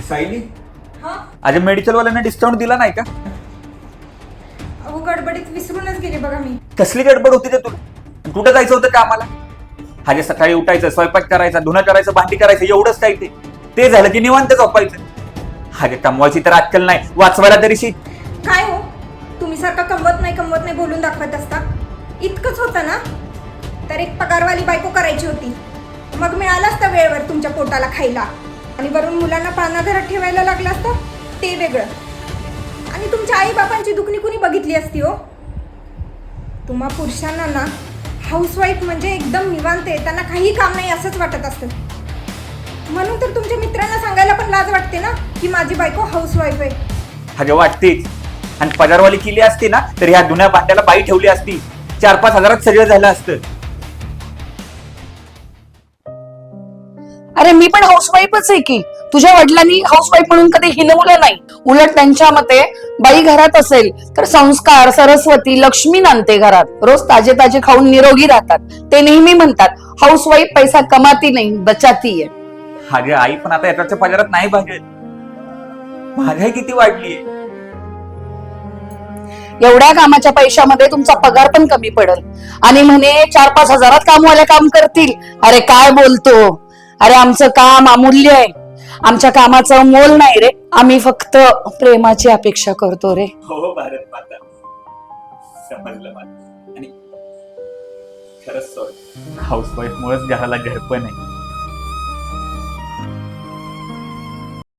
सायली, हा आज मेडिकल वाल्यांना डिस्काउंट दिला नाही का? अहो गडबडीत विसरूनच गेले बघा मी. कसली गडबड होती ते तुला? कुठं जायचं होतं कामाला? हागे सकाळी उठायचं, स्वयंपाक करायचा, धुणं करायचं, भांडी करायचं, एवढंच काय ते झालं की निवांत झोपायचं. हागे कमवायची तर अक्कल नाही, वाचवायला तरी शिक. काय हो, तुम्ही सारखं कमवत नाही बोलून दाखवत असता. इतकंच होतं ना तर एक पगारवाली बायको करायची होती, मग मिळालं असतं वेळेवर तुमच्या पोटाला खायला. आणि वरून मुलांना पाळणा घरात ठेवायला लागलं असतं ते वेगळं. आणि तुमच्या आई बापांची दुखणी कुणी बघितली असती हो? तुम्हा पुरुषांना ना हाऊसवाईफ म्हणजे एकदम निवांत आहे, त्यांना काही काम नाही असंच वाटत असतं. म्हणून तर तुमच्या मित्रांना सांगायला पण लाज वाटते ना की माझी बायको हाऊसवाईफ आहे. हागे वाटतेच. आणि पगारवाली केली असती ना तर ह्या जुन्या भांड्याला बाई ठेवली असती, 4-5 हजारात सगळं झालं असतं. अरे मी पण हाऊसवाईफच आहे की. तुझ्या वडिलांनी हाऊसवाईफ म्हणून कधी हिनवलं नाही. उलट त्यांच्या मते बाई घरात असेल तर संस्कार, सरस्वती, लक्ष्मी नांदते घरात. रोज ताजे ताजे खाऊन निरोगी राहतात. ते नेहमी म्हणतात हाऊसवाईफ पैसा कमाती नाही बचाती आहे. हागे आई पण आता एकाच्या पगारात नाही भागत. महागाई किती वाढलीये. एवढ्या कामाच्या पैशामध्ये तुमचा पगार पण कमी पडेल. आणि म्हणे 4-5 हजारात कामवाले काम करतील. अरे काय बोलतो? अरे आमचं काम अमूल्य आहे. आमच्या कामाचं मोल नाही रे. आम्ही फक्त प्रेमाची अपेक्षा करतो रे. हो भारत माता, समजलं मला. आणि खरंच सॉरी, हाऊसवाईफ मुळेच घराला घर पण आहे.